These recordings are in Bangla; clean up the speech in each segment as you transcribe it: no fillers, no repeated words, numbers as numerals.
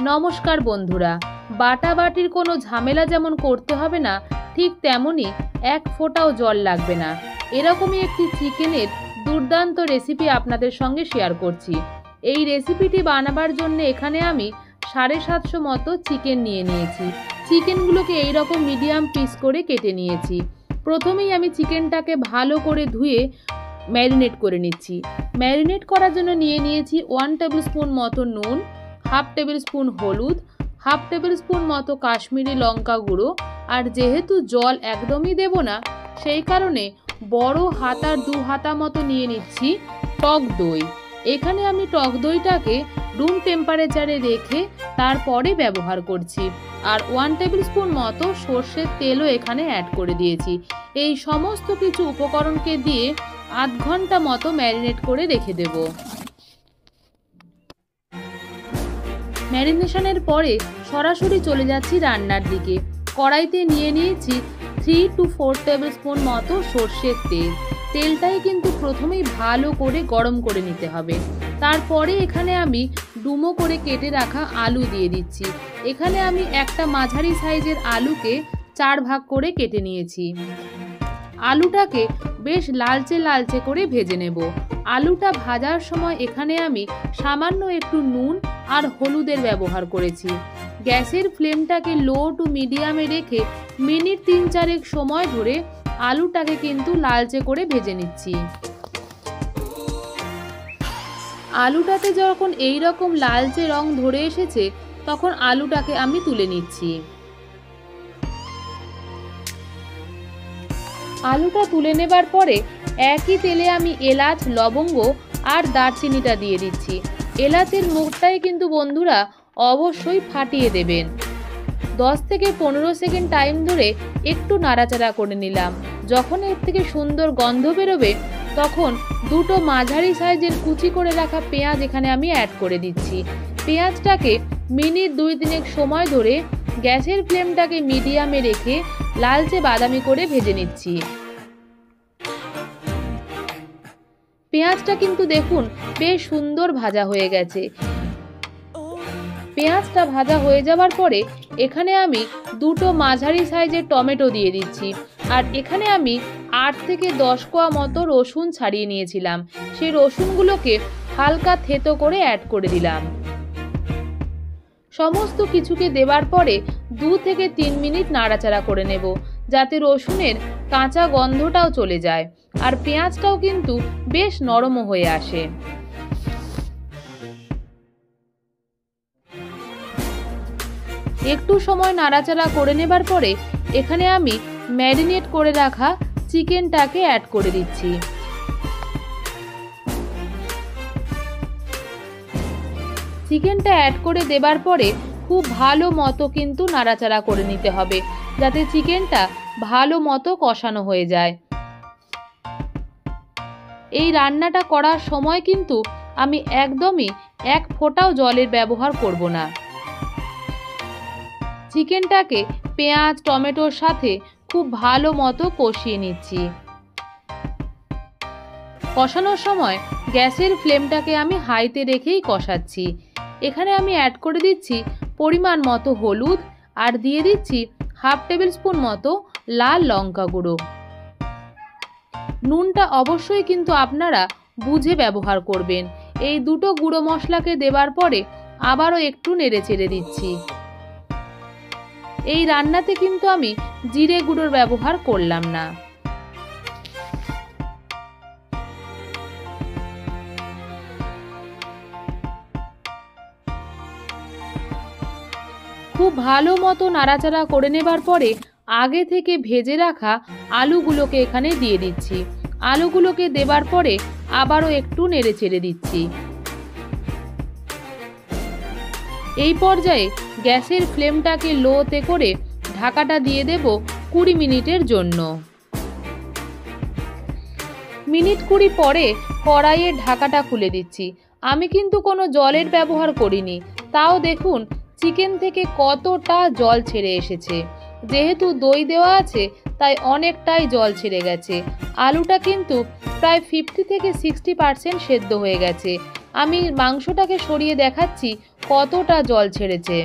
নমস্কার বন্ধুরা, বাটাবাটির কোনো ঝামেলা যেমন করতে হবে না, ঠিক তেমনই এক ফোঁটাও জল লাগবে না। এরকমই একটি চিকেনের দুর্দান্ত রেসিপি আপনাদের সঙ্গে শেয়ার করছি। এই রেসিপিটি বানাবার জন্য এখানে আমি 750 মতো চিকেন নিয়ে নিয়েছি। চিকেনগুলোকে এইরকম মিডিয়াম পিস করে কেটে নিয়েছি। প্রথমেই আমি চিকেনটাকে ভালো করে ধুয়ে ম্যারিনেট করে নিচ্ছি। ম্যারিনেট করার জন্য নিয়ে নিয়েছি 1 টেবিল স্পুন মতো নুন, 1/2 টেবিল স্পুন হলুদ, 1/2 টেবিল স্পুন মতো কাশ্মীরি লঙ্কা গুঁড়ো। আর যেহেতু জল একদমই দেব না, সেই কারণে বড় হাতার 2 হাতা মতো নিয়ে নিচ্ছি টক দই। এখানে আমি টক দইটাকে রুম টেম্পারেচারে রেখে তারপরে ব্যবহার করছি। আর 1 টেবিল স্পুন মতো সর্ষের তেলও এখানে অ্যাড করে দিয়েছি। এই সমস্ত কিছু উপকরণকে দিয়ে আধ ঘন্টা মতো ম্যারিনেট করে রেখে দেব। ম্যারিনেশনের পরে সরাসরি চলে যাচ্ছি রান্নার দিকে। কড়াইতে নিয়ে নিয়েছি 3 to 4 টেবিল স্পুন মতো সর্ষের তেল। তেলটাই কিন্তু প্রথমেই ভালো করে গরম করে নিতে হবে। তারপরে এখানে আমি ডুমো করে কেটে রাখা আলু দিয়ে দিচ্ছি। এখানে আমি একটা মাঝারি সাইজের আলুকে 4 ভাগ করে কেটে নিয়েছি। আলুটাকে বেশ লালচে লালচে করে ভেজে নেব। আলুটা ভাজার সময় এখানে আমি সামান্য একটু নুন আর হলুদের ব্যবহার করেছি। গ্যাসের ফ্লেমটাকে লো টু মিডিয়ামে রেখে মিনিট 3-4 সময় ধরে আলুটাকে কিন্তু লালচে করে ভেজে নিচ্ছি। আলুটাতে যখন এই রকম লালচে রং ধরে এসেছে, তখন আলুটাকে আমি তুলে নিচ্ছি। আলুটা তুলে নেবার পরে একই তেলে আমি এলাচ, লবঙ্গ আর দারচিনিটা দিয়ে দিচ্ছি। এলাচের মুখটাই কিন্তু বন্ধুরা অবশ্যই ফাটিয়ে দেবেন। 10 থেকে 15 সেকেন্ড টাইম ধরে একটু নাড়াচাড়া করে নিলাম। যখন এর থেকে সুন্দর গন্ধ বেরোবে, তখন দুটো মাঝারি সাইজের কুচি করে রাখা পেঁয়াজ এখানে আমি অ্যাড করে দিচ্ছি। পেঁয়াজটাকে মিনিট 2-3 সময় ধরে গ্যাসের ফ্লেমটাকে মিডিয়ামে রেখে লালচে বাদামি করে ভেজে নিচ্ছি। পেঁয়াজটা কিন্তু দেখুন বেশ সুন্দর ভাজা হয়ে গেছে। পেঁয়াজটা ভাজা হয়ে যাওয়ার পরে এখানে আমি দুটো মাঝারি সাইজের টমেটো দিয়ে দিচ্ছি। আর এখানে আমি 8 থেকে 10 কোয়া মতো রসুন ছাড়িয়ে নিয়েছিলাম। সেই রসুনগুলোকে হালকা থেতো করে অ্যাড করে দিলাম। সমস্ত কিছুকে দেবার পরে 2 থেকে 3 মিনিট নাড়াচাড়া করে নেব, যাতে রসুনের কাঁচা গন্ধটাও চলে যায় আর পেঁয়াজটাও কিন্তু বেশ নরম হয়ে আসে। একটু সময় নাড়াচাড়া করে নেবার পরে এখানে আমি ম্যারিনেট করে রাখা চিকেনটাকে অ্যাড করে দিচ্ছি। চিকেনটা অ্যাড করে দেবার পরে খুব ভালো মতো কিন্তু নাড়াচাড়া করে নিতে হবে, যাতে চিকেনটা ভালো মতো কষানো হয়ে যায়। এই রান্নাটা করার সময় কিন্তু আমি একদমই এক ফোঁটাও জলের ব্যবহার করব না। চিকেনটাকে পেঁয়াজ, টমেটোর সাথে খুব ভালো মতো কষিয়ে নিচ্ছি। কষানোর সময় গ্যাসের ফ্লেমটাকে আমি হাইতে রেখেই কষাচ্ছি। এখানে আমি অ্যাড করে দিচ্ছি পরিমাণ মতো হলুদ আর দিয়ে দিচ্ছি 1/2 টেবিল স্পুন মতো লাল লঙ্কা গুঁড়ো। নুনটা অবশ্যই কিন্তু আপনারা বুঝে ব্যবহার করবেন। এই দুটো গুঁড়ো মশলাকে দেবার পরে আবারও একটু নেড়ে চেড়ে দিচ্ছি। এই রান্নাতে কিন্তু আমি জিরে গুঁড়োর ব্যবহার করলাম না। খুব ভালো মতো নাড়াচাড়া করে নেবার পরে আগে থেকে ভেজে রাখা আলুগুলোকে এখানে দিয়ে দিচ্ছি। আলুগুলোকে দেবার পরে আবারও একটু নেড়ে চেড়ে দিচ্ছি। এই পর্যায়ে গ্যাসের ফ্লেমটাকে লোতে করে ঢাকাটা দিয়ে দেব 20 মিনিটের জন্য। মিনিট 20 পরে কড়াইয়ের ঢাকাটা খুলে দিচ্ছি। আমি কিন্তু কোনো জলের ব্যবহার করিনি, তাও দেখুন চিকেন থেকে কতটা জল ছেড়ে এসেছে। যেহেতু দই দেওয়া আছে তাই অনেকটাই জল ছেড়ে গেছে। আলুটা কিন্তু প্রায় 50 থেকে 60% সেদ্ধ হয়ে গেছে। আমি মাংসটাকে সরিয়ে দেখাচ্ছি কতটা জল ছেড়েছে।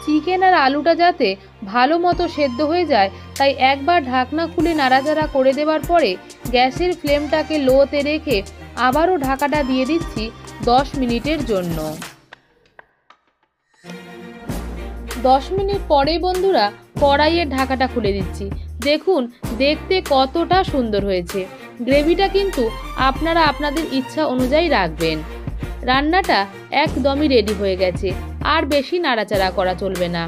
চিকেন আর আলুটা যাতে ভালো মতো সেদ্ধ হয়ে যায় তাই একবার ঢাকনা খুলে নাড়াচাড়া করে দেওয়ার পরে গ্যাসের ফ্লেমটাকে লোতে রেখে আবারও ঢাকাটা দিয়ে দিচ্ছি 10 মিনিটের জন্য। 10 মিনিট পরেই বন্ধুরা কড়াইয়ের ঢাকাটা খুলে দিচ্ছি। দেখুন দেখতে কতটা সুন্দর হয়েছে। গ্রেভিটা কিন্তু আপনারা আপনাদের ইচ্ছা অনুযায়ী রাখবেন। রান্নাটা একদমই রেডি হয়ে গেছে, আর বেশি নাড়াচাড়া করা চলবে না।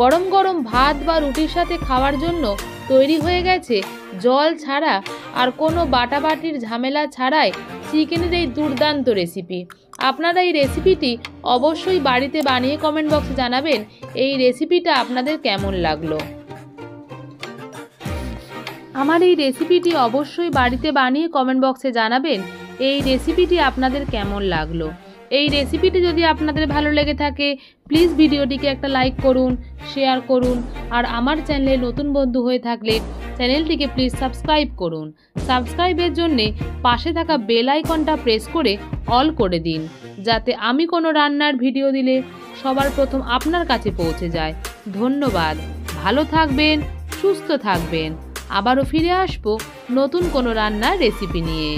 গরম গরম ভাত বা রুটির সাথে খাওয়ার জন্য তৈরি হয়ে গেছে জল ছাড়া আর কোনো বাটাবাটির ঝামেলা ছাড়াই চিকেনের এই দুর্দান্ত রেসিপি। আপনারা এই রেসিপিটি অবশ্যই বাড়িতে বানিয়ে কমেন্ট বক্সে জানাবেন এই রেসিপিটা আপনাদের কেমন লাগলো। আমার এই রেসিপিটি অবশ্যই বাড়িতে বানিয়ে কমেন্ট বক্সে জানাবেন এই রেসিপিটি আপনাদের কেমন লাগলো। এই রেসিপিটি যদি আপনাদের ভালো লেগে থাকে প্লিজ ভিডিওটিকে একটা লাইক করুন, শেয়ার করুন, আর আমার চ্যানেলে নতুন বন্ধু হয়ে থাকলে চ্যানেলটিকে প্লিজ সাবস্ক্রাইব করুন। সাবস্ক্রাইবের জন্যে পাশে থাকা বেল আইকনটা প্রেস করে অল করে দিন, যাতে আমি কোনো রান্নার ভিডিও দিলে সবার প্রথম আপনার কাছে পৌঁছে যায়। ধন্যবাদ। ভালো থাকবেন, সুস্থ থাকবেন। আবারও ফিরে আসবো নতুন কোনো রান্নার রেসিপি নিয়ে।